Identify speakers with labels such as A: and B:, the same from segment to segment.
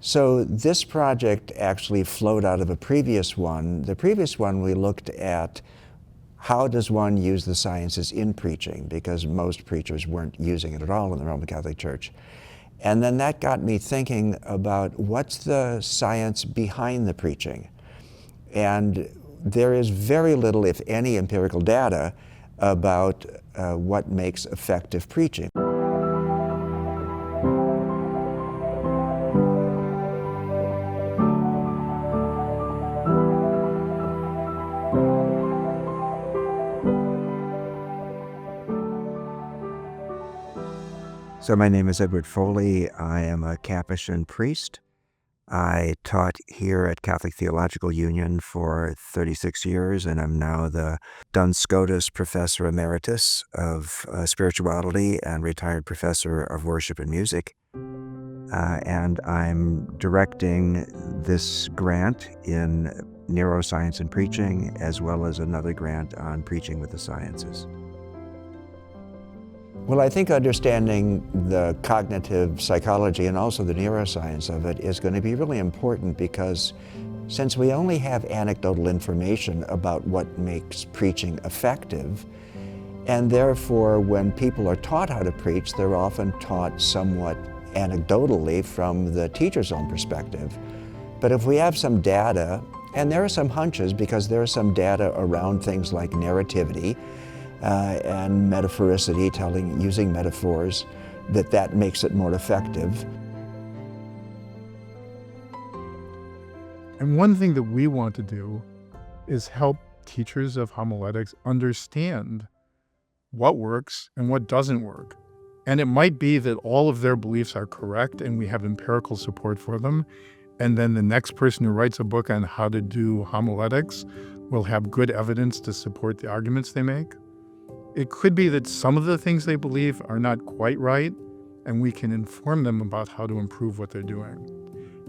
A: So this project actually flowed out of a previous one. The previous one we looked at how does one use the sciences in preaching, because most preachers weren't using it at all in the Roman Catholic Church. And then that got me thinking about what's the science behind the preaching. And there is very little, if any, empirical data about what makes effective preaching. So my name is Edward Foley. I am a Capuchin priest. I taught here at Catholic Theological Union for 36 years, and I'm now the Duns Scotus Professor Emeritus of Spirituality and retired Professor of Worship and Music. And I'm directing this grant in Neuroscience and Preaching, as well as another grant on Preaching with the Sciences. Well, I think understanding the cognitive psychology and also the neuroscience of it is going to be really important, because since we only have anecdotal information about what makes preaching effective, and therefore when people are taught how to preach, they're often taught somewhat anecdotally from the teacher's own perspective. But if we have some data, and there are some hunches because there are some data around things like narrativity, and metaphoricity, using metaphors, that makes it more effective.
B: And one thing that we want to do is help teachers of homiletics understand what works and what doesn't work. And it might be that all of their beliefs are correct and we have empirical support for them. And then the next person who writes a book on how to do homiletics will have good evidence to support the arguments they make. It could be that some of the things they believe are not quite right, and we can inform them about how to improve what they're doing.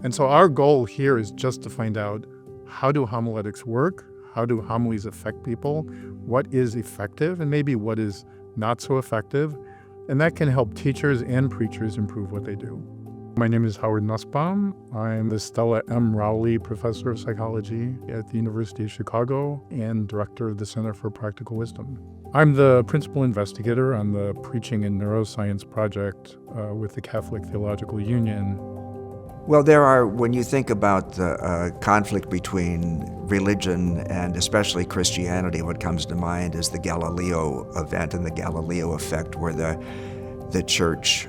B: And so our goal here is just to find out, how do homiletics work? How do homilies affect people? What is effective and maybe what is not so effective? And that can help teachers and preachers improve what they do. My name is Howard Nusbaum. I'm the Stella M. Rowley Professor of Psychology at the University of Chicago and Director of the Center for Practical Wisdom. I'm the principal investigator on the Preaching and Neuroscience project with the Catholic Theological Union.
A: Well, when you think about the conflict between religion and especially Christianity, what comes to mind is the Galileo event and the Galileo effect, where the church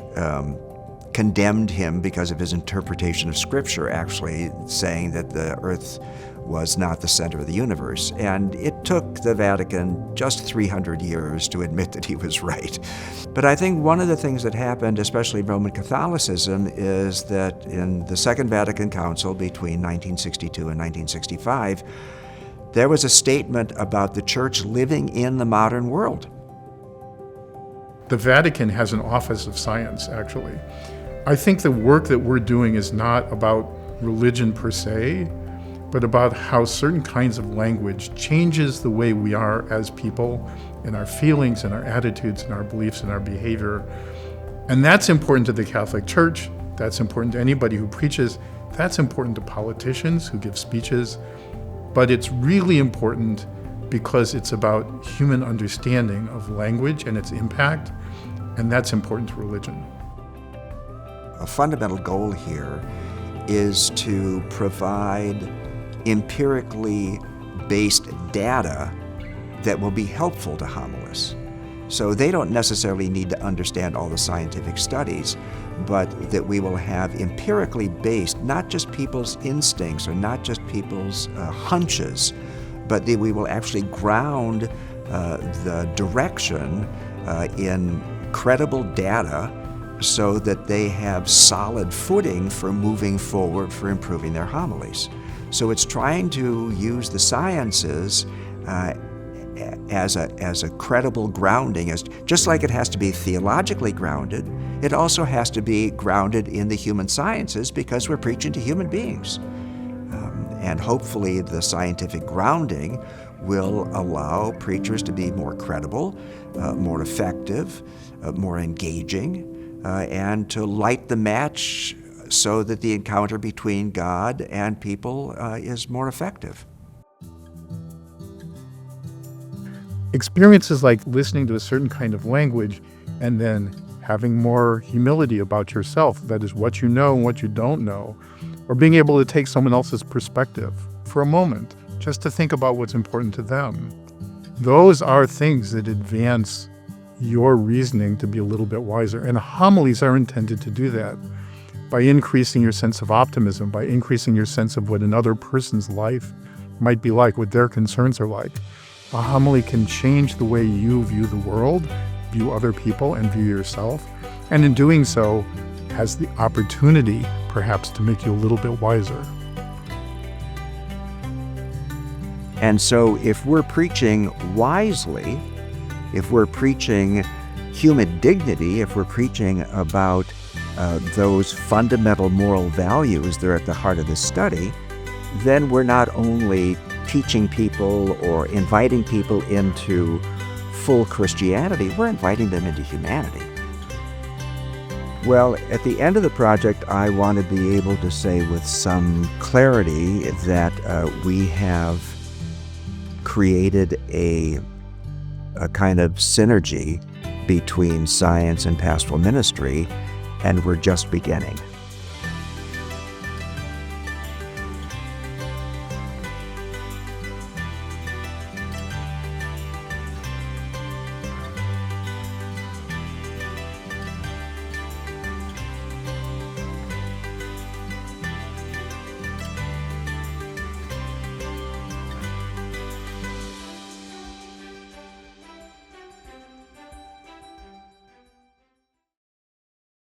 A: condemned him because of his interpretation of Scripture, actually saying that the earth was not the center of the universe. And it took the Vatican just 300 years to admit that he was right. But I think one of the things that happened, especially in Roman Catholicism, is that in the Second Vatican Council between 1962 and 1965, there was a statement about the church living in the modern world.
B: The Vatican has an office of science, actually. I think the work that we're doing is not about religion per se, but about how certain kinds of language changes the way we are as people, in our feelings and our attitudes and our beliefs and our behavior. And that's important to the Catholic Church. That's important to anybody who preaches. That's important to politicians who give speeches. But it's really important because it's about human understanding of language and its impact, and that's important to religion.
A: A fundamental goal here is to provide empirically based data that will be helpful to homilists. So they don't necessarily need to understand all the scientific studies, but that we will have empirically based, not just people's instincts or not just people's hunches, but that we will actually ground the direction in credible data, so that they have solid footing for moving forward, for improving their homilies. So it's trying to use the sciences as a credible grounding, just like it has to be theologically grounded, it also has to be grounded in the human sciences, because we're preaching to human beings. And hopefully the scientific grounding will allow preachers to be more credible, more effective, more engaging, and to light the match so that the encounter between God and people is more effective.
B: Experiences like listening to a certain kind of language and then having more humility about yourself, that is, what you know and what you don't know, or being able to take someone else's perspective for a moment just to think about what's important to them. Those are things that advance your reasoning to be a little bit wiser. And homilies are intended to do that by increasing your sense of optimism, by increasing your sense of what another person's life might be like, what their concerns are like. A homily can change the way you view the world, view other people, and view yourself. And in doing so, has the opportunity, perhaps, to make you a little bit wiser.
A: And so if we're preaching wisely, if we're preaching human dignity, if we're preaching about those fundamental moral values that are at the heart of the study, then we're not only teaching people or inviting people into full Christianity, we're inviting them into humanity. Well, at the end of the project, I want to be able to say with some clarity that we have created a kind of synergy between science and pastoral ministry, and we're just beginning.